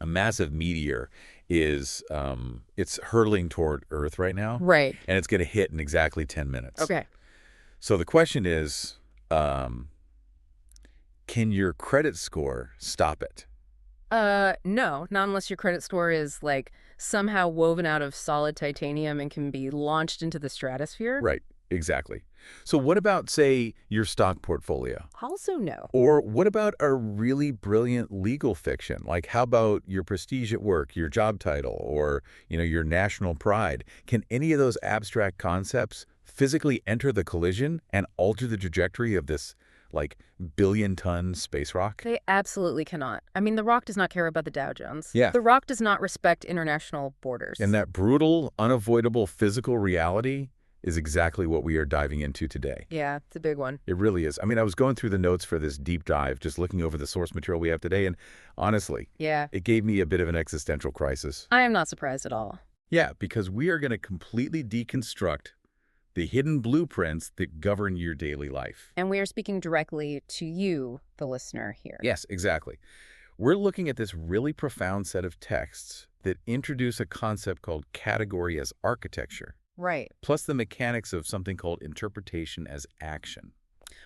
A massive meteor is it's hurtling toward Earth right now, Right. and it's going to hit in exactly 10 minutes. Okay. So the question is, can your credit score stop it? No, not unless your credit score is like somehow woven out of solid titanium and can be launched into the stratosphere. Right, exactly. So what about, say, your stock portfolio? Also, no. Or what about a really brilliant legal fiction? Like, how about your prestige at work, your job title, or, your national pride? Can any of those abstract concepts physically enter the collision and alter the trajectory of this, like, billion-ton space rock? They absolutely cannot. I mean, The Rock does not care about the Dow Jones. Yeah. The Rock does not respect international borders. And that brutal, unavoidable physical reality is exactly what we are diving into today. Yeah, it's a big one. It really is. I mean, I was going through the notes for this deep dive, just looking over the source material we have today, and honestly, Yeah. it gave me a bit of an existential crisis. I am not surprised at all. Yeah, because we are going to completely deconstruct the hidden blueprints that govern your daily life. And we are speaking directly to you, the listener here. Yes, exactly. We're looking at this really profound set of texts that introduce a concept called category as architecture, Right. plus the mechanics of something called interpretation as action.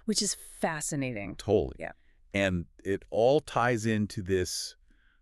Which is fascinating. Totally. Yeah. And it all ties into this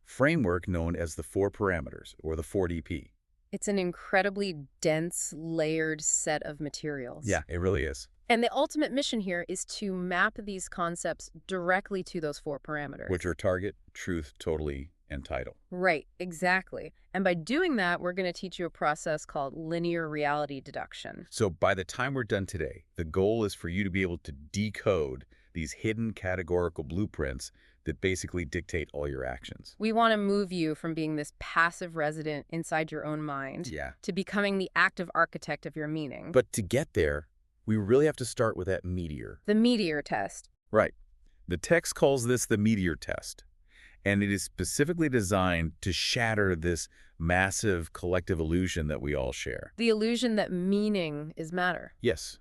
framework known as the 4 parameters, or the 4DP. It's an incredibly dense, layered set of materials. Yeah, it really is. And the ultimate mission here is to map these concepts directly to those 4 parameters. Which are target, truth, totally, and title. Right, exactly. And by doing that, we're going to teach you a process called linear reality deduction. So by the time we're done today, the goal is for you to be able to decode these hidden categorical blueprints that basically dictate all your actions. We want to move you from being this passive resident inside your own mind Yeah. to becoming the active architect of your meaning. But to get there, we really have to start with that meteor. The meteor test. Right. The text calls this the meteor test, and it is specifically designed to shatter this massive collective illusion that we all share. The illusion that meaning is matter. Yes.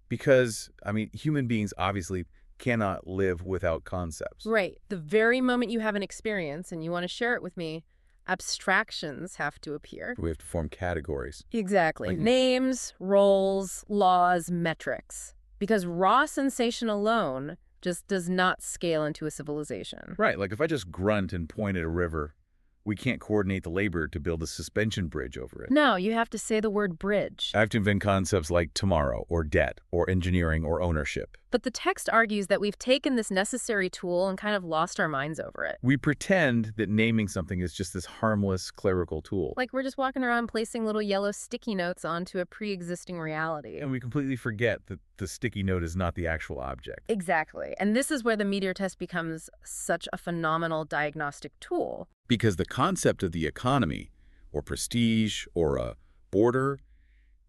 Because, human beings obviously cannot live without concepts. Right. The very moment you have an experience and you want to share it with me, abstractions have to appear. We have to form categories. Exactly. Like- Names, roles, laws, metrics. Because raw sensation alone just does not scale into a civilization. Right, like if I just grunt and point at a river, we can't coordinate the labor to build a suspension bridge over it. No, you have to say the word bridge. I have to invent concepts like tomorrow, or debt, or engineering, or ownership. But the text argues that we've taken this necessary tool and kind of lost our minds over it. We pretend that naming something is just this harmless clerical tool. Like we're just walking around placing little yellow sticky notes onto a pre-existing reality. And we completely forget that the sticky note is not the actual object. Exactly. And this is where the meteor test becomes such a phenomenal diagnostic tool. Because the concept of the economy, or prestige, or a border,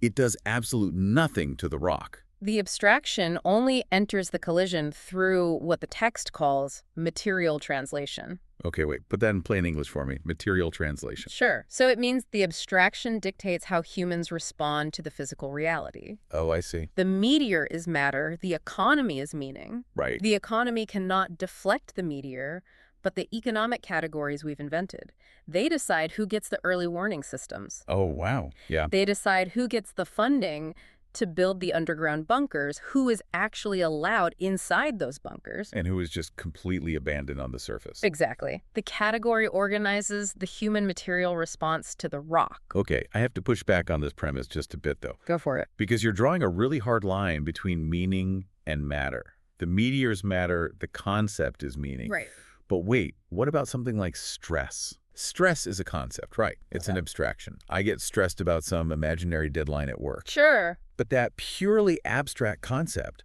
it does absolute nothing to the rock. The abstraction only enters the collision through what the text calls material translation. Okay, wait, put that in plain English for me. Material translation. Sure. So it means the abstraction dictates how humans respond to the physical reality. Oh, I see. The meteor is matter, the economy is meaning. Right. The economy cannot deflect the meteor, but the economic categories we've invented. They decide who gets the early warning systems. Oh, wow. Yeah. They decide who gets the funding to build the underground bunkers, who is actually allowed inside those bunkers. And who is just completely abandoned on the surface. Exactly. The category organizes the human material response to the rock. Okay, I have to push back on this premise just a bit, though. Go for it. Because you're drawing a really hard line between meaning and matter. The meteor's matter, the concept is meaning. Right. But wait, what about something like stress? Stress is a concept, right? It's an abstraction. I get stressed about some imaginary deadline at work. Sure. But that purely abstract concept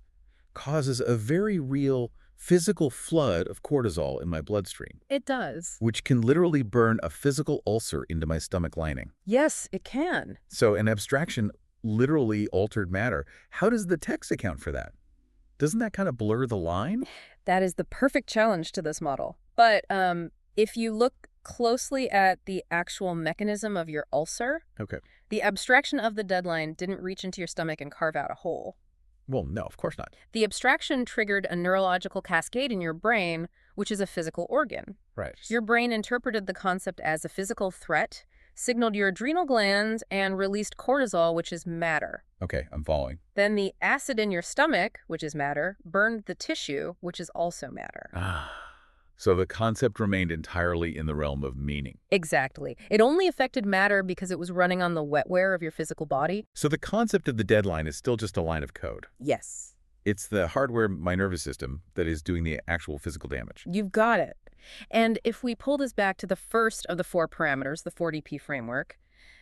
causes a very real physical flood of cortisol in my bloodstream, It does. which can literally burn a physical ulcer into my stomach lining. Yes, it can. So an abstraction literally altered matter. How does the text account for that? Doesn't that kind of blur the line? That is the perfect challenge to this model. But if you look closely at the actual mechanism of your ulcer, Okay. the abstraction of the deadline didn't reach into your stomach and carve out a hole. Well, no, of course not. The abstraction triggered a neurological cascade in your brain, which is a physical organ. Right. Your brain interpreted the concept as a physical threat, signaled your adrenal glands, and released cortisol, which is matter. Okay, I'm following. Then the acid in your stomach, which is matter, burned the tissue, which is also matter. Ah. So the concept remained entirely in the realm of meaning. Exactly. It only affected matter because it was running on the wetware of your physical body. So the concept of the deadline is still just a line of code. Yes. It's the hardware, my nervous system, that is doing the actual physical damage. You've got it. And if we pull this back to the first of the 4 parameters, the 4DP framework,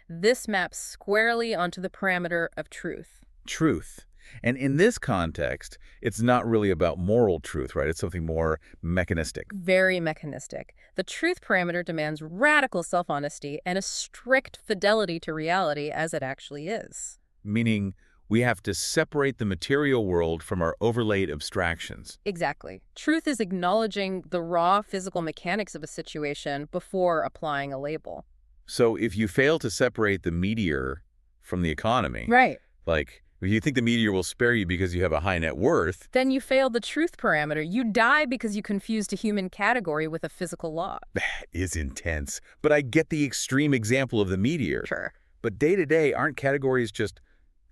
this maps squarely onto the parameter of truth. Truth. And in this context, it's not really about moral truth, right? It's something more mechanistic. Very mechanistic. The truth parameter demands radical self-honesty and a strict fidelity to reality as it actually is. Meaning we have to separate the material world from our overlaid abstractions. Exactly. Truth is acknowledging the raw physical mechanics of a situation before applying a label. So if you fail to separate the meteor from the economy, Right. like if you think the meteor will spare you because you have a high net worth, Then you failed the truth parameter. You die because you confused a human category with a physical law. that is intense. But I get the extreme example of the meteor. Sure. But day to day, aren't categories just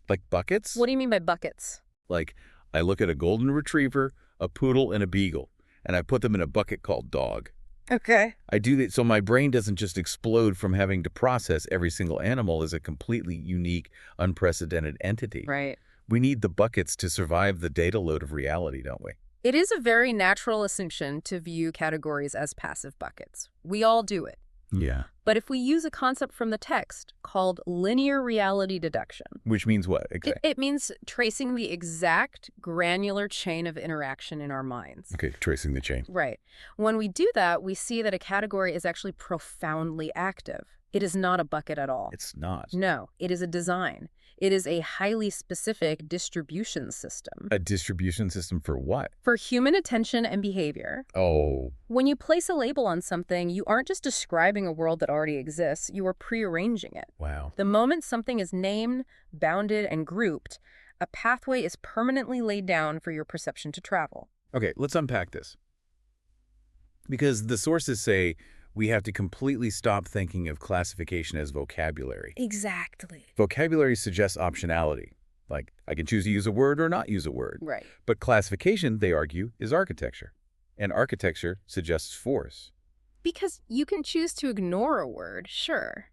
like buckets? What do you mean by buckets? Like I look at a golden retriever, a poodle, and a beagle, and I put them in a bucket called dog. Okay. I do that so my brain doesn't just explode from having to process every single animal as a completely unique, unprecedented entity. Right. We need the buckets to survive the data load of reality, don't we? It is a very natural assumption to view categories as passive buckets. We all do it. Yeah. But if we use a concept from the text called linear reality deduction, Which means what? Exactly. it means tracing the exact granular chain of interaction in our minds. Okay, tracing the chain. Right. When we do that, we see that a category is actually profoundly active. It is not a bucket at all. It's not. No, it is a design. It is a highly specific distribution system A distribution system for what? for human attention and behavior. Oh, When you place a label on something, you aren't just describing a world that already exists, you are prearranging it. wow. The moment something is named, bounded, and grouped, a pathway is permanently laid down for your perception to travel. Okay, let's unpack this. Because the sources say we have to completely stop thinking of classification as vocabulary. Exactly. Vocabulary suggests optionality. Like, I can choose to use a word or not use a word. Right. But classification, they argue, is architecture. And architecture suggests force. Because you can choose to ignore a word, sure.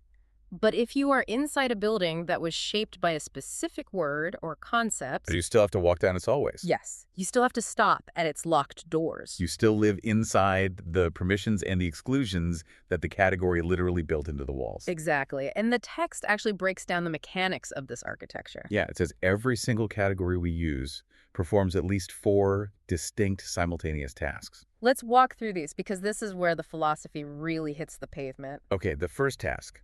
But if you are inside a building that was shaped by a specific word or concept, But you still have to walk down its hallways. yes, you still have to stop at its locked doors. You still live inside the permissions and the exclusions that the category literally built into the walls. Exactly. And the text actually breaks down the mechanics of this architecture. Yeah, it says every single category we use performs at least 4 distinct simultaneous tasks. Let's walk through these because this is where the philosophy really hits the pavement. Okay, the first task.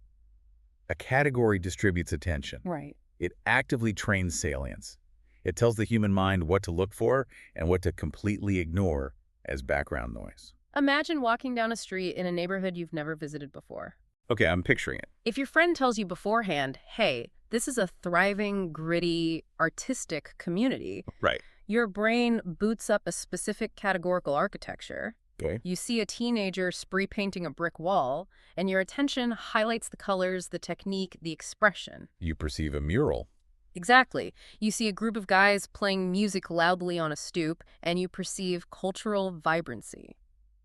A category distributes attention. Right. It actively trains salience. It tells the human mind what to look for and what to completely ignore as background noise. Imagine walking down a street in a neighborhood you've never visited before. Okay, I'm picturing it. If your friend tells you beforehand, hey, this is a thriving, gritty, artistic community, Right. your brain boots up a specific categorical architecture. Okay. You see a teenager spray painting a brick wall, and your attention highlights the colors, the technique, the expression. You perceive a mural. Exactly. You see a group of guys playing music loudly on a stoop, and you perceive cultural vibrancy.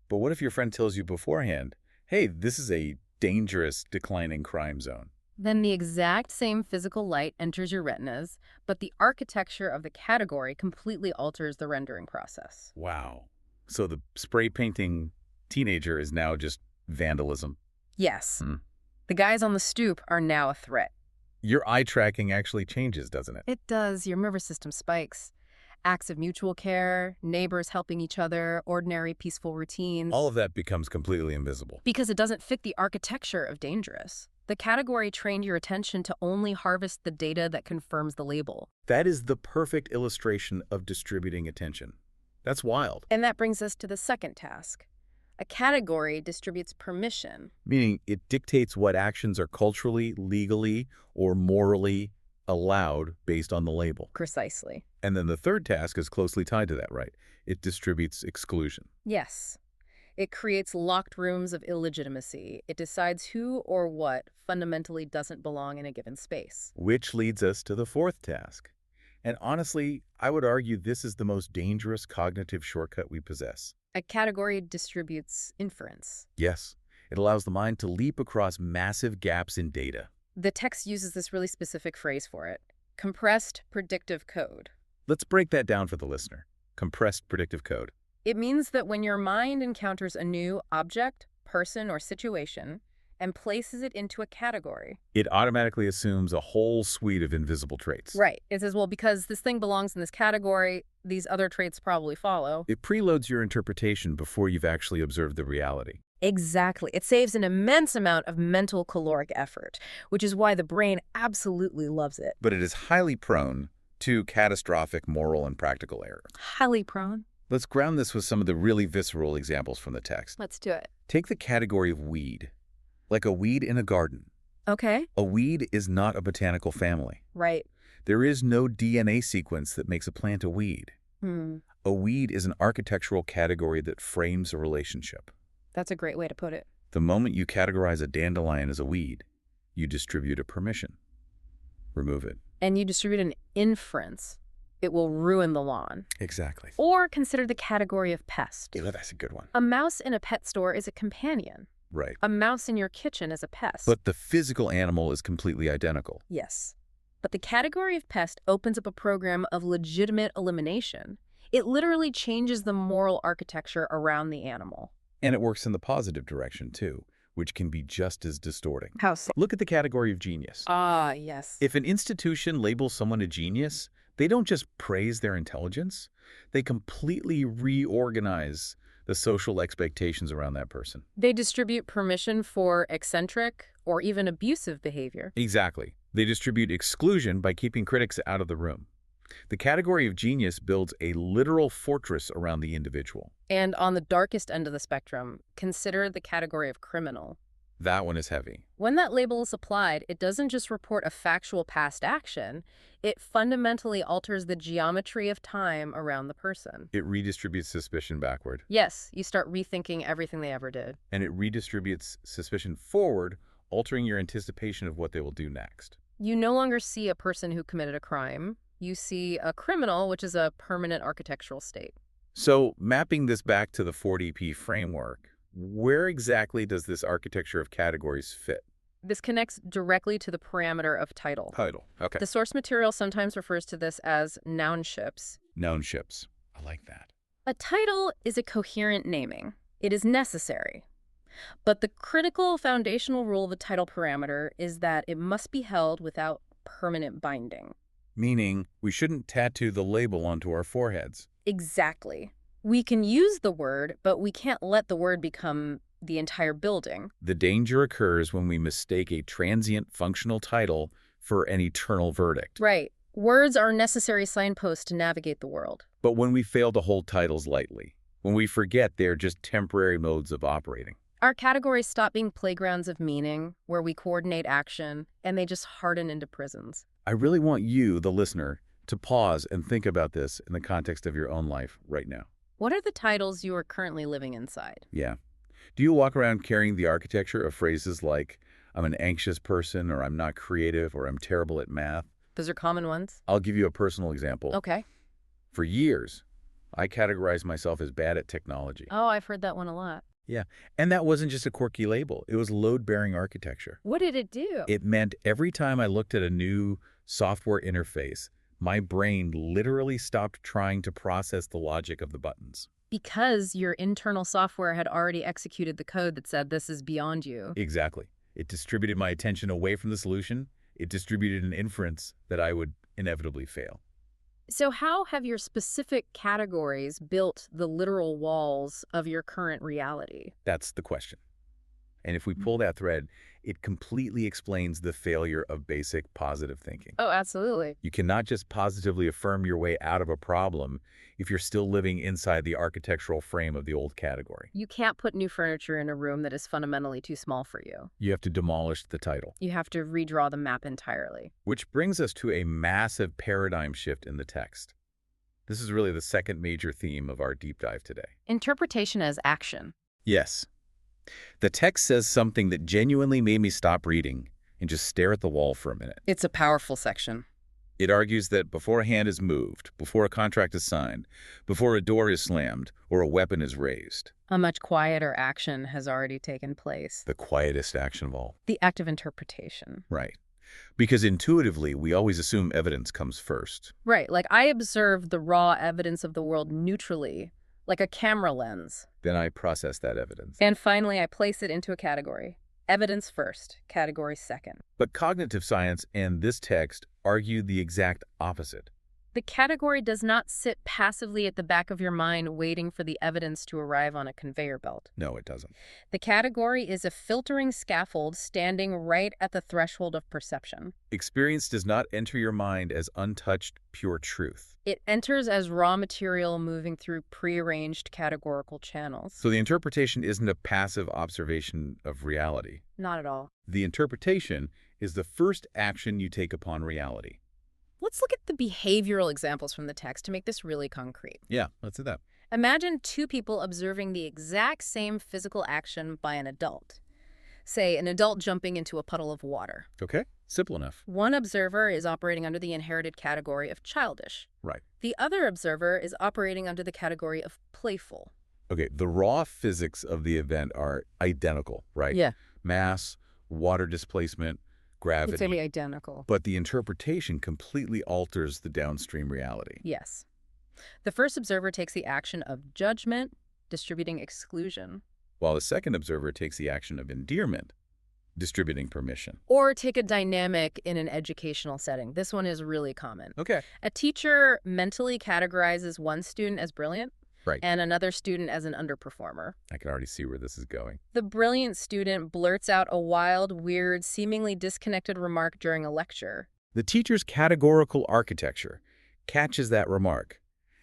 But what if your friend tells you beforehand, hey, this is a dangerous, declining crime zone? Then the exact same physical light enters your retinas, but the architecture of the category completely alters the rendering process. Wow. So the spray painting teenager is now just vandalism. Yes. Hmm. The guys on the stoop are now a threat. Your eye tracking actually changes, doesn't it? It does. Your nervous system spikes. Acts of mutual care, neighbors helping each other, ordinary peaceful routines. All of that becomes completely invisible. Because it doesn't fit the architecture of dangerous. The category trained your attention to only harvest the data that confirms the label. That is the perfect illustration of distributing attention. That's wild. And that brings us to the second task. A category distributes permission. Meaning it dictates what actions are culturally, legally, or morally allowed based on the label. Precisely. And then the third task is closely tied to that, right? It distributes exclusion. Yes. It creates locked rooms of illegitimacy. It decides who or what fundamentally doesn't belong in a given space. Which leads us to the fourth task. And honestly, I would argue this is the most dangerous cognitive shortcut we possess. A category distributes inference. Yes, it allows the mind to leap across massive gaps in data. The text uses this really specific phrase for it: compressed predictive code. Let's break that down for the listener. Compressed predictive code. It means that when your mind encounters a new object, person, or situation and places it into a category. It automatically assumes a whole suite of invisible traits. Right. It says, well, because this thing belongs in this category, these other traits probably follow. It preloads your interpretation before you've actually observed the reality. Exactly. It saves an immense amount of mental caloric effort, which is why the brain absolutely loves it. But it is highly prone to catastrophic moral and practical error. Highly prone. Let's ground this with some of the really visceral examples from the text. Let's do it. Take the category of weed. Like a weed in a garden. Okay. A weed is not a botanical family. Right. There is no DNA sequence that makes a plant a weed. Hmm. A weed is an architectural category that frames a relationship. That's a great way to put it. The moment you categorize a dandelion as a weed, you distribute a permission. Remove it. And you distribute an inference. It will ruin the lawn. Exactly. Or consider the category of pest. Yeah, that's a good one. A mouse in a pet store is a companion. Right. A mouse in your kitchen is a pest. But the physical animal is completely identical. Yes. But the category of pest opens up a program of legitimate elimination. It literally changes the moral architecture around the animal. And it works in the positive direction, too, which can be just as distorting. How so? Look at the category of genius. Ah, yes. If an institution labels someone a genius, they don't just praise their intelligence. They completely reorganize the social expectations around that person. They distribute permission for eccentric or even abusive behavior. Exactly. They distribute exclusion by keeping critics out of the room. The category of genius builds a literal fortress around the individual. And on the darkest end of the spectrum, consider the category of criminal. That one is heavy. When that label is applied, it doesn't just report a factual past action, it fundamentally alters the geometry of time around the person. It redistributes suspicion backward. Yes, you start rethinking everything they ever did. And it redistributes suspicion forward, altering your anticipation of what they will do next. You no longer see a person who committed a crime. You see a criminal, which is a permanent architectural state. So, mapping this back to the 4DP framework, where exactly does this architecture of categories fit? This connects directly to the parameter of title. Title. Okay. The source material sometimes refers to this as nounships. Nounships. I like that. A title is a coherent naming. It is necessary. But the critical foundational rule of the title parameter is that it must be held without permanent binding. Meaning, we shouldn't tattoo the label onto our foreheads. Exactly. We can use the word, but we can't let the word become the entire building. The danger occurs when we mistake a transient functional title for an eternal verdict. Right. Words are necessary signposts to navigate the world. But when we fail to hold titles lightly, when we forget they're just temporary modes of operating. Our categories stop being playgrounds of meaning, where we coordinate action, and they just harden into prisons. I really want you, the listener, to pause and think about this in the context of your own life right now. What are the titles you are currently living inside? Yeah. Do you walk around carrying the architecture of phrases like, I'm an anxious person, or I'm not creative, or I'm terrible at math? Those are common ones. I'll give you a personal example. Okay. For years, I categorized myself as bad at technology. Oh, I've heard that one a lot. Yeah, and that wasn't just a quirky label. It was load-bearing architecture. What did it do? It meant every time I looked at a new software interface, my brain literally stopped trying to process the logic of the buttons. Because your internal software had already executed the code that said this is beyond you. Exactly. It distributed my attention away from the solution. It distributed an inference that I would inevitably fail. So how have your specific categories built the literal walls of your current reality? That's the question. And if we pull that thread, it completely explains the failure of basic positive thinking. Oh, absolutely. You cannot just positively affirm your way out of a problem if you're still living inside the architectural frame of the old category. You can't put new furniture in a room that is fundamentally too small for you. You have to demolish the title. You have to redraw the map entirely. Which brings us to a massive paradigm shift in the text. This is really the second major theme of our deep dive today. Interpretation as action. Yes. The text says something that genuinely made me stop reading and just stare at the wall for a minute. It's a powerful section. It argues that before a hand is moved, before a contract is signed, before a door is slammed, or a weapon is raised, A much quieter action has already taken place. the quietest action of all. The act of interpretation. Right. Because intuitively, we always assume evidence comes first. Right, like I observe the raw evidence of the world neutrally, like a camera lens. Then I process that evidence. And finally, I place it into a category. Evidence first, category second. But cognitive science and this text argue the exact opposite. The category does not sit passively at the back of your mind waiting for the evidence to arrive on a conveyor belt. No, it doesn't. The category is a filtering scaffold standing right at the threshold of perception. Experience does not enter your mind as untouched, pure truth. It enters as raw material moving through prearranged categorical channels. So the interpretation isn't a passive observation of reality. Not at all. The interpretation is the first action you take upon reality. Let's look at the behavioral examples from the text to make this really concrete. Yeah, let's do that. Imagine two people observing the exact same physical action by an adult. Say, an adult jumping into a puddle of water. Okay, simple enough. One observer is operating under the inherited category of childish. Right. The other observer is operating under the category of playful. Okay, the raw physics of the event are identical, right? Yeah. Mass, water displacement, gravity. It's really identical. But the interpretation completely alters the downstream reality. Yes. The first observer takes the action of judgment, distributing exclusion. While the second observer takes the action of endearment, distributing permission. Or take a dynamic in an educational setting. This one is really common. Okay. A teacher mentally categorizes one student as brilliant Right. and another student as an underperformer. I can already see where this is going. The brilliant student blurts out a wild, weird, seemingly disconnected remark during a lecture. The teacher's categorical architecture catches that remark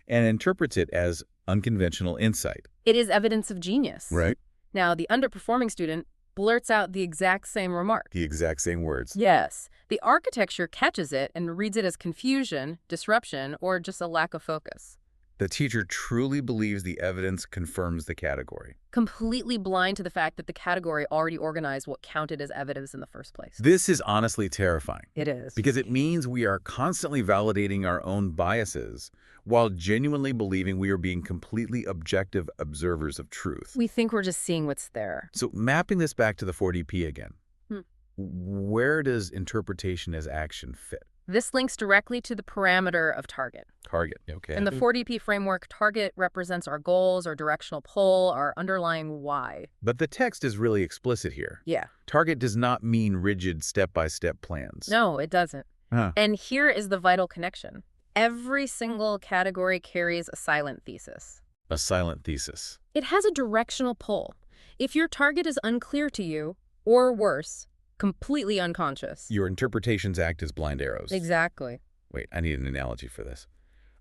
and interprets it as unconventional insight. It is evidence of genius. Right. Now, the underperforming student blurts out the exact same remark. The exact same words. Yes. The architecture catches it and reads it as confusion, disruption, or just a lack of focus. The teacher truly believes the evidence confirms the category. Completely blind to the fact that the category already organized what counted as evidence in the first place. This is honestly terrifying. It is. Because it means we are constantly validating our own biases while genuinely believing we are being completely objective observers of truth. We think we're just seeing what's there. So mapping this back to the 4DP again, Hmm. where does interpretation as action fit? This links directly to the parameter of target. Target, okay. In the 4DP framework, target represents our goals, our directional pull, our underlying why. But the text is really explicit here. Yeah. Target does not mean rigid step-by-step plans. No, it doesn't. Huh. And here is the vital connection. Every single category carries a silent thesis. A silent thesis. It has a directional pull. If your target is unclear to you, or worse, completely unconscious. Your interpretations act as blind arrows. Exactly. Wait, I need an analogy for this.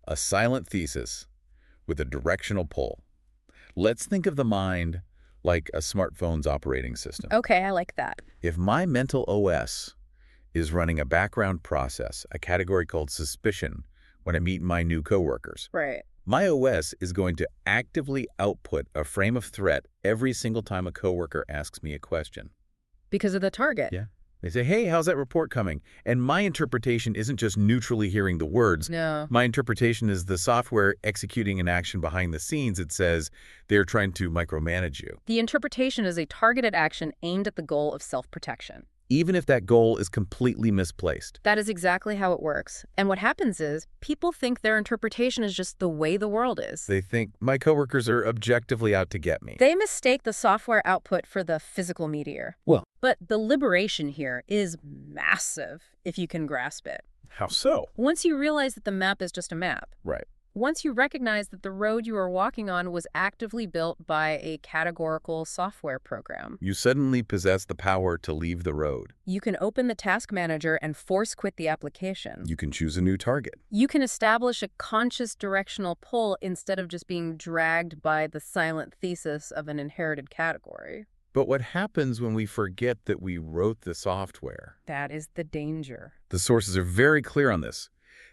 A silent thesis with a directional pull. Let's think of the mind like a smartphone's operating system. Okay, I like that. If my mental OS is running a background process, a category called suspicion, when I meet my new coworkers, Right. my OS is going to actively output a frame of threat every single time a coworker asks me a question. Because of the target. Yeah. They say, hey, how's that report coming? And my interpretation isn't just neutrally hearing the words. No. My interpretation is the software executing an action behind the scenes. It says they're trying to micromanage you. The interpretation is a targeted action aimed at the goal of self-protection. Even if that goal is completely misplaced. That is exactly how it works. And what happens is, people think their interpretation is just the way the world is. They think my coworkers are objectively out to get me. They mistake the software output for the physical meteor. Well, But the liberation here is massive, if you can grasp it. how so? Once you realize that the map is just a map, Right. once you recognize that the road you are walking on was actively built by a categorical software program, You suddenly possess the power to leave the road. you can open the task manager and force quit the application. You can choose a new target. You can establish a conscious directional pull instead of just being dragged by the silent thesis of an inherited category. But what happens when we forget that we wrote the software? That is the danger. The sources are very clear on this.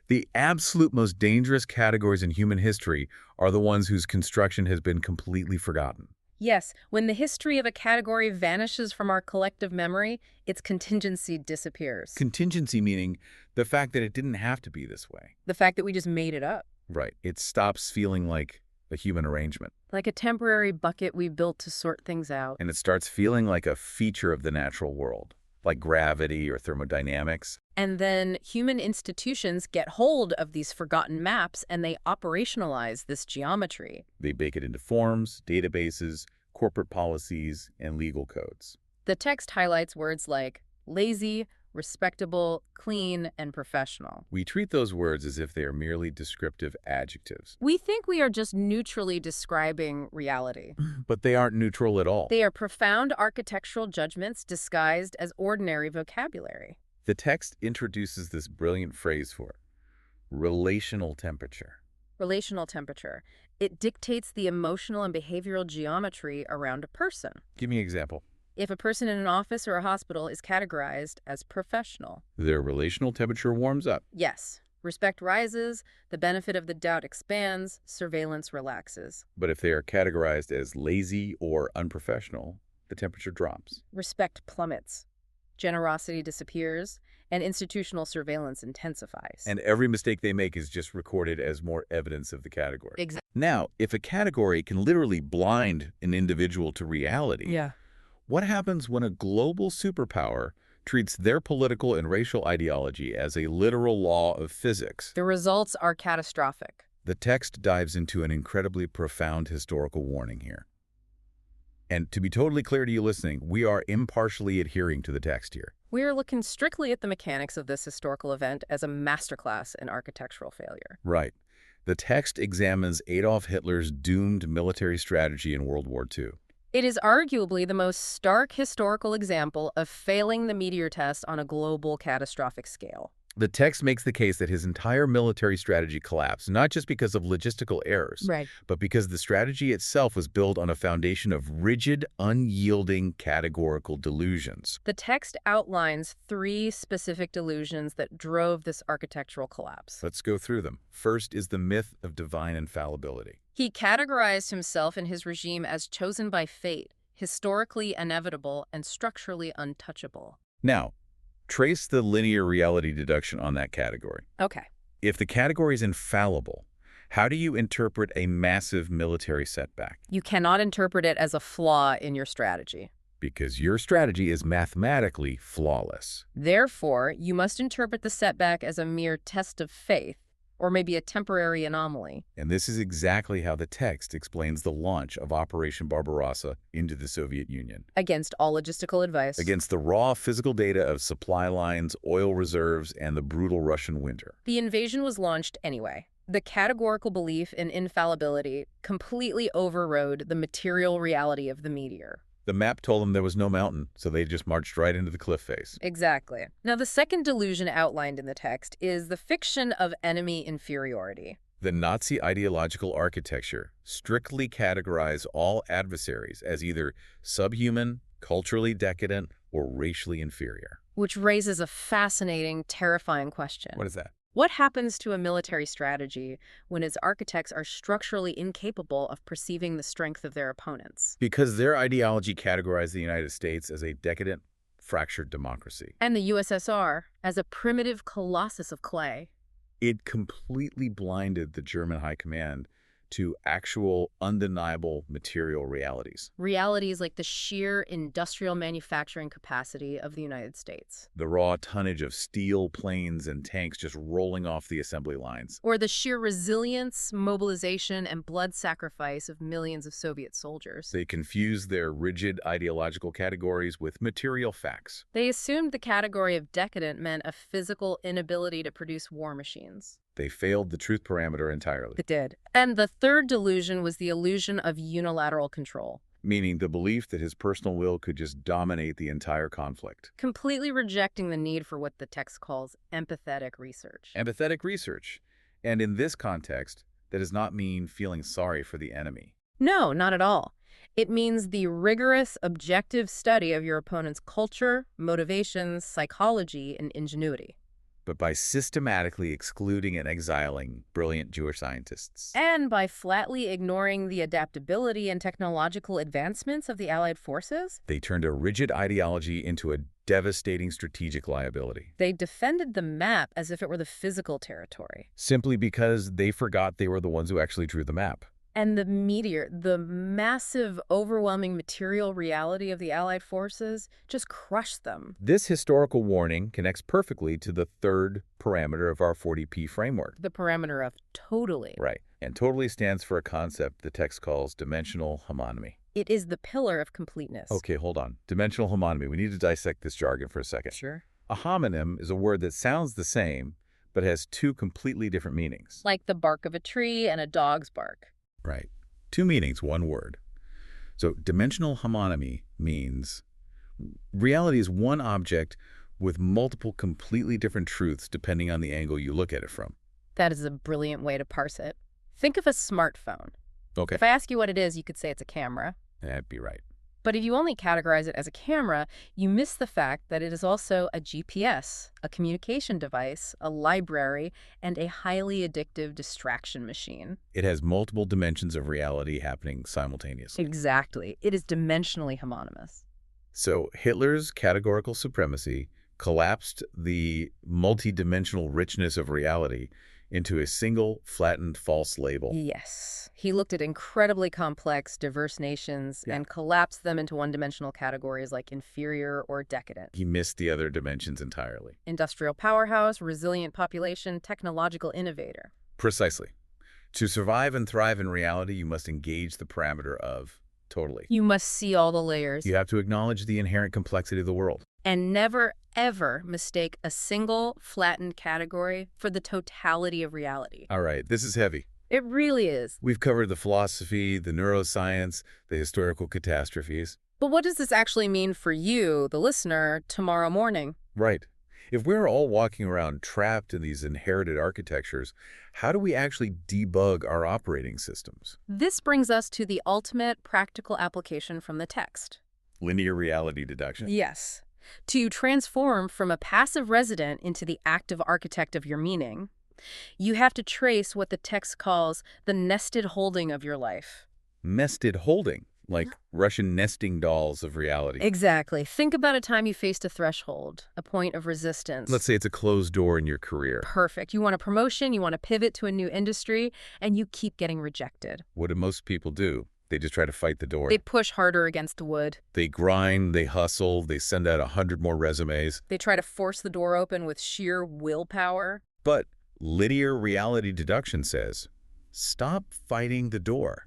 The absolute most dangerous categories in human history are the ones whose construction has been completely forgotten. Yes, when the history of a category vanishes from our collective memory, its contingency disappears. Contingency meaning the fact that it didn't have to be this way. The fact that we just made it up. Right. It stops feeling like a human arrangement. Like a temporary bucket we built to sort things out. And it starts feeling like a feature of the natural world, like gravity or thermodynamics. And then human institutions get hold of these forgotten maps and they operationalize this geometry. They bake it into forms, databases, corporate policies, and legal codes. The text highlights words like lazy, respectable, clean, and professional. We treat those words as if they are merely descriptive adjectives. We think we are just neutrally describing reality. But they aren't neutral at all. They are profound architectural judgments disguised as ordinary vocabulary. The text introduces this brilliant phrase for it: relational temperature. Relational temperature. It dictates the emotional and behavioral geometry around a person. Give me an example. If a person in an office or a hospital is categorized as professional, Their relational temperature warms up. yes, respect rises, the benefit of the doubt expands, surveillance relaxes. But if they are categorized as lazy or unprofessional, the temperature drops. Respect plummets, generosity disappears, and institutional surveillance intensifies. And every mistake they make is just recorded as more evidence of the category. Exactly. Now, if a category can literally blind an individual to reality, Yeah. what happens when a global superpower treats their political and racial ideology as a literal law of physics? The results are catastrophic. The text dives into an incredibly profound historical warning here. And to be totally clear to you listening, we are impartially adhering to the text here. We are looking strictly at the mechanics of this historical event as a masterclass in architectural failure. Right. The text examines Adolf Hitler's doomed military strategy in World War II. It is arguably the most stark historical example of failing the meteor test on a global catastrophic scale. The text makes the case that his entire military strategy collapsed, not just because of logistical errors, Right. but because the strategy itself was built on a foundation of rigid, unyielding, categorical delusions. The text outlines 3 specific delusions that drove this architectural collapse. Let's go through them. First is the myth of divine infallibility. He categorized himself and his regime as chosen by fate, historically inevitable, and structurally untouchable. Now, trace the linear reality deduction on that category. Okay. If the category is infallible, how do you interpret a massive military setback? You cannot interpret it as a flaw in your strategy. Because your strategy is mathematically flawless. Therefore, you must interpret the setback as a mere test of faith, or maybe a temporary anomaly. And this is exactly how the text explains the launch of Operation Barbarossa into the Soviet Union. Against all logistical advice. Against the raw physical data of supply lines, oil reserves, and the brutal Russian winter. The invasion was launched anyway. The categorical belief in infallibility completely overrode the material reality of the meteor. The map told them there was no mountain, so they just marched right into the cliff face. Exactly. Now, the second delusion outlined in the text is the fiction of enemy inferiority. The Nazi ideological architecture strictly categorized all adversaries as either subhuman, culturally decadent, or racially inferior. Which raises a fascinating, terrifying question. What is that? What happens to a military strategy when its architects are structurally incapable of perceiving the strength of their opponents? Because their ideology categorized the United States as a decadent, fractured democracy. And the USSR as a primitive colossus of clay. It completely blinded the German high command to actual, undeniable material realities. Realities like the sheer industrial manufacturing capacity of the United States. The raw tonnage of steel, planes, and tanks just rolling off the assembly lines. Or the sheer resilience, mobilization, and blood sacrifice of millions of Soviet soldiers. They confused their rigid ideological categories with material facts. They assumed the category of decadent meant a physical inability to produce war machines. They failed the truth parameter entirely. It did. And the third delusion was the illusion of unilateral control. Meaning the belief that his personal will could just dominate the entire conflict. Completely rejecting the need for what the text calls empathetic research. Empathetic research. And in this context, that does not mean feeling sorry for the enemy. No, not at all. It means the rigorous, objective study of your opponent's culture, motivations, psychology, and ingenuity. but by systematically excluding and exiling brilliant Jewish scientists. And by flatly ignoring the adaptability and technological advancements of the Allied forces, They turned a rigid ideology into a devastating strategic liability, they defended the map as if it were the physical territory. simply because they forgot they were the ones who actually drew the map. And the meteor, the massive, overwhelming material reality of the Allied forces, just crushed them. This historical warning connects perfectly to the third parameter of our 40P framework. The parameter of totally. Right. And totally stands for a concept the text calls dimensional homonymy. It is the pillar of completeness. Okay, hold on. Dimensional homonymy. We need to dissect this jargon for a second. Sure. A homonym is a word that sounds the same, but has two completely different meanings. Like the bark of a tree and a dog's bark. Right. Two meanings, one word. So dimensional homonymy means reality is one object with multiple completely different truths depending on the angle you look at it from. That is a brilliant way to parse it. Think of a smartphone. Okay. If I ask you what it is, you could say it's a camera. That'd be right. But if you only categorize it as a camera, you miss the fact that it is also a GPS, a communication device, a library, and a highly addictive distraction machine. It has multiple dimensions of reality happening simultaneously. Exactly. It is dimensionally homonymous. So Hitler's categorical supremacy collapsed the multidimensional richness of reality into a single, flattened, false label. Yes. He looked at incredibly complex, diverse nations and collapsed them into one-dimensional categories like inferior or decadent. He missed the other dimensions entirely. Industrial powerhouse, resilient population, technological innovator. Precisely. To survive and thrive in reality, you must engage the parameter of totally. You must see all the layers. You have to acknowledge the inherent complexity of the world. And never, ever mistake a single flattened category for the totality of reality. All right, this is heavy. It really is. We've covered the philosophy, the neuroscience, the historical catastrophes. But what does this actually mean for you, the listener, tomorrow morning? Right. If we're all walking around trapped in these inherited architectures, how do we actually debug our operating systems? This brings us to the ultimate practical application from the text. Linear reality deduction. Yes. To transform from a passive resident into the active architect of your meaning, you have to trace what the text calls the nested holding of your life. Nested holding, like Russian nesting dolls of reality. Exactly. Think about a time you faced a threshold, a point of resistance. Let's say it's a closed door in your career. Perfect. You want a promotion, you want to pivot to a new industry, and you keep getting rejected. What do most people do? They just try to fight the door. They push harder against the wood. They grind, they hustle, they send out 100 more resumes. They try to force the door open with sheer willpower. But linear reality deduction says, stop fighting the door.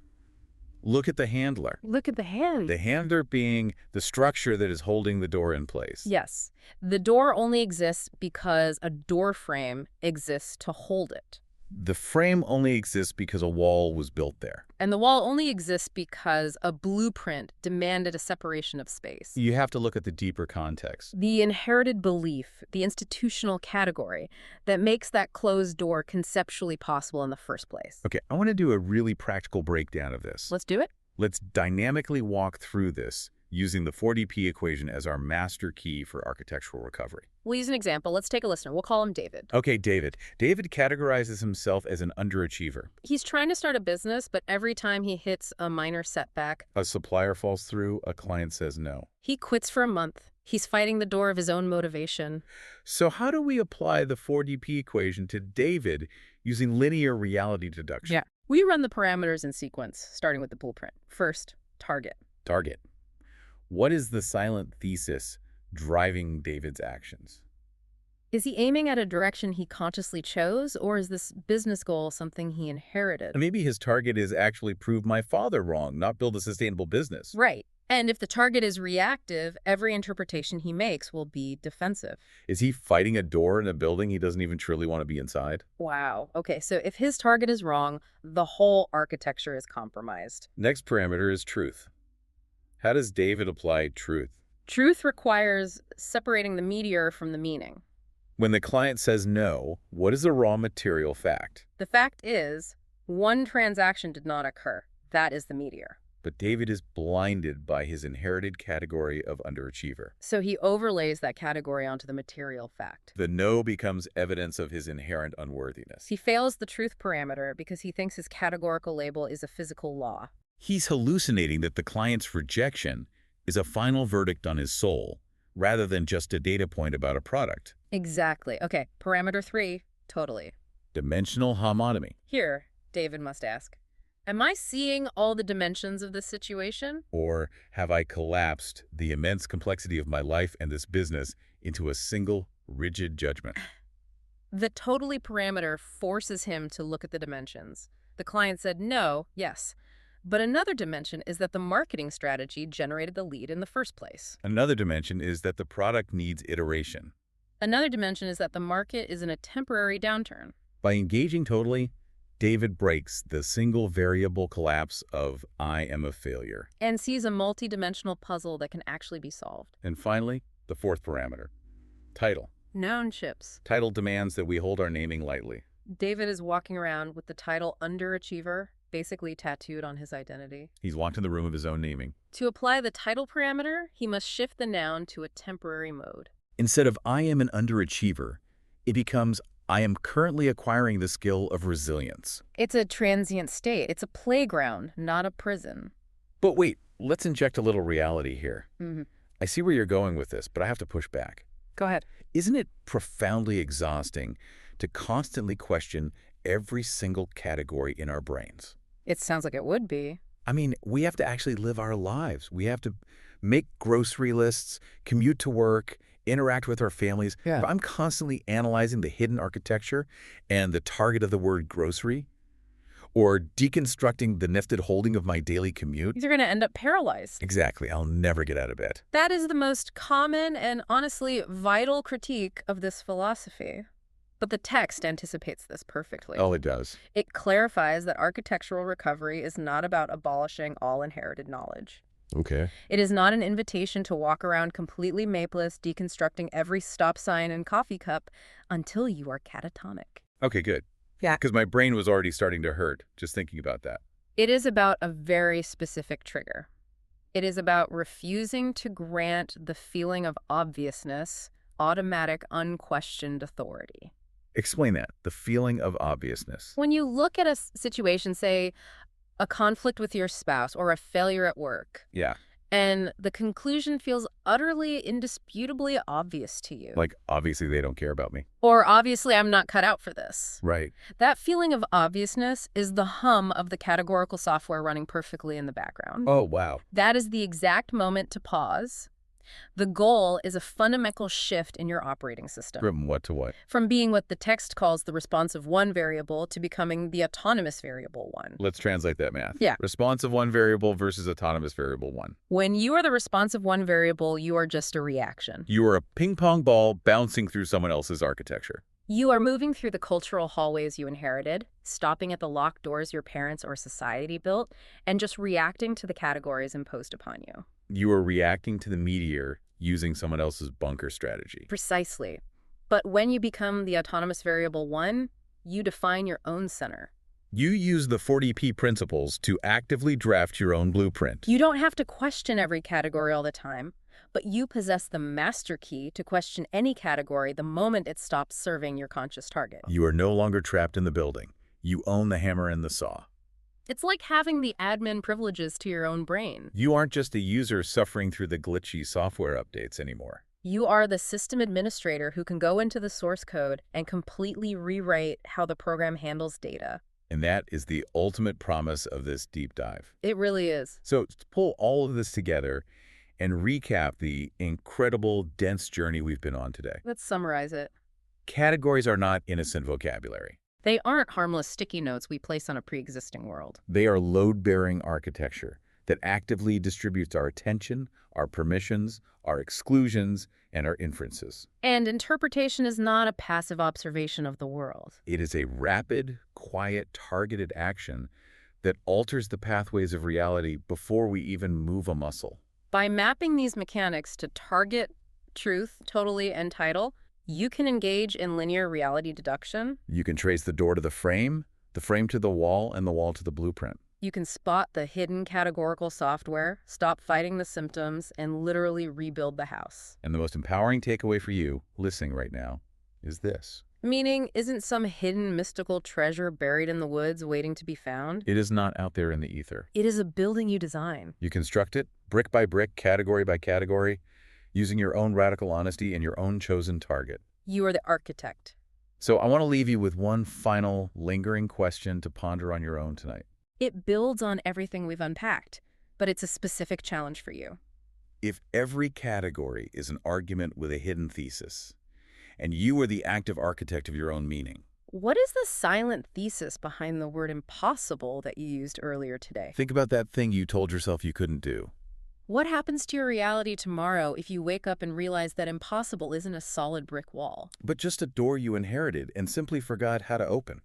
Look at the handler. Look at the hand. The handler being the structure that is holding the door in place. Yes. The door only exists because a door frame exists to hold it. The frame only exists because a wall was built there. And the wall only exists because a blueprint demanded a separation of space. You have to look at the deeper context. The inherited belief, the institutional category that makes that closed door conceptually possible in the first place. Okay, I want to do a really practical breakdown of this. Let's do it. Let's dynamically walk through this using the 40P equation as our master key for architectural recovery. We'll use an example. Let's take a listener. We'll call him David. Okay, David. David categorizes himself as an underachiever. He's trying to start a business, but every time he hits a minor setback, A supplier falls through, a client says no. he quits for a month. He's fighting the door of his own motivation. So how do we apply the 40P equation to David using linear reality deduction? We run the parameters in sequence, starting with the blueprint. First, target. Target. What is the silent thesis driving David's actions? Is he aiming at a direction he consciously chose, or is this business goal something he inherited? Maybe his target is actually prove my father wrong, not build a sustainable business. Right. And if the target is reactive, every interpretation he makes will be defensive. Is he fighting a door in a building he doesn't even truly want to be inside? Wow. Okay, so if his target is wrong, the whole architecture is compromised. Next parameter is truth. How does David apply truth? Truth requires separating the meteor from the meaning. When the client says no, what is a raw material fact? The fact is, one transaction did not occur. That is the meteor. But David is blinded by his inherited category of underachiever. So he overlays that category onto the material fact. The no becomes evidence of his inherent unworthiness. He fails the truth parameter because he thinks his categorical label is a physical law. He's hallucinating that the client's rejection is a final verdict on his soul, rather than just a data point about a product. Exactly. Okay, parameter 3, totally. Dimensional homotomy. Here, David must ask, am I seeing all the dimensions of this situation? Or have I collapsed the immense complexity of my life and this business into a single, rigid judgment? The totally parameter forces him to look at the dimensions. The client said no, yes. But another dimension is that the marketing strategy generated the lead in the first place. Another dimension is that the product needs iteration. Another dimension is that the market is in a temporary downturn. By engaging totally, David breaks the single variable collapse of I am a failure. And sees a multi-dimensional puzzle that can actually be solved. And finally, the fourth parameter, title. Known chips. Title demands that we hold our naming lightly. David is walking around with the title underachiever basically tattooed on his identity. He's walked in the room of his own naming. To apply the title parameter, he must shift the noun to a temporary mode. Instead of I am an underachiever, it becomes I am currently acquiring the skill of resilience. It's a transient state. It's a playground, not a prison. But wait, let's inject a little reality here. Mm-hmm. I see where you're going with this, but I have to push back. Go ahead. Isn't it profoundly exhausting to constantly question every single category in our brains? It sounds like it would be. I mean, we have to actually live our lives. We have to make grocery lists, commute to work, interact with our families. Yeah. If I'm constantly analyzing the hidden architecture and the target of the word grocery, or deconstructing the nested holding of my daily commute. You're going to end up paralyzed. Exactly. I'll never get out of bed. That is the most common and honestly vital critique of this philosophy. But the text anticipates this perfectly. Oh, it does. It clarifies that architectural recovery is not about abolishing all inherited knowledge. Okay. It is not an invitation to walk around completely mapeless, deconstructing every stop sign and coffee cup until you are catatonic. Okay, good. Yeah. Because my brain was already starting to hurt just thinking about that. It is about a very specific trigger. It is about refusing to grant the feeling of obviousness, automatic, unquestioned authority. Explain that, the feeling of obviousness. When you look at a situation, say a conflict with your spouse or a failure at work, Yeah. and the conclusion feels utterly, indisputably obvious to you. Like, obviously they don't care about me. Or obviously I'm not cut out for this. Right. That feeling of obviousness is the hum of the categorical software running perfectly in the background. Oh, wow. That is the exact moment to pause. The goal is a fundamental shift in your operating system. From what to what? From being what the text calls the responsive one variable to becoming the autonomous variable one. Let's translate that math. Yeah. Responsive one variable versus autonomous variable one. When you are the responsive one variable, you are just a reaction. You are a ping pong ball bouncing through someone else's architecture. You are moving through the cultural hallways you inherited, stopping at the locked doors your parents or society built, and just reacting to the categories imposed upon you. You are reacting to the meteor using someone else's bunker strategy. Precisely. But when you become the autonomous variable one, you define your own center. You use the 40P principles to actively draft your own blueprint. You don't have to question every category all the time, but you possess the master key to question any category the moment it stops serving your conscious target. You are no longer trapped in the building. You own the hammer and the saw. It's like having the admin privileges to your own brain. You aren't just a user suffering through the glitchy software updates anymore. You are the system administrator who can go into the source code and completely rewrite how the program handles data. And that is the ultimate promise of this deep dive. It really is. So to pull all of this together and recap the incredible, dense journey we've been on today. Let's summarize it. Categories are not innocent vocabulary. They aren't harmless sticky notes we place on a pre-existing world. They are load-bearing architecture that actively distributes our attention, our permissions, our exclusions, and our inferences. And interpretation is not a passive observation of the world. It is a rapid, quiet, targeted action that alters the pathways of reality before we even move a muscle. By mapping these mechanics to target, truth, totally, and title, you can engage in linear reality deduction. You can trace the door to the frame to the wall, and the wall to the blueprint. You can spot the hidden categorical software, stop fighting the symptoms, and literally rebuild the house. And the most empowering takeaway for you, listening right now, is this. Meaning, isn't some hidden mystical treasure buried in the woods waiting to be found? It is not out there in the ether. It is a building you design. You construct it, brick by brick, category by category, using your own radical honesty and your own chosen target. You are the architect. So I want to leave you with one final, lingering question to ponder on your own tonight. It builds on everything we've unpacked, but it's a specific challenge for you. If every category is an argument with a hidden thesis, and you are the active architect of your own meaning, What is the silent thesis behind the word impossible that you used earlier today? think about that thing you told yourself you couldn't do. What happens to your reality tomorrow if you wake up and realize that impossible isn't a solid brick wall? But just a door you inherited and simply forgot how to open.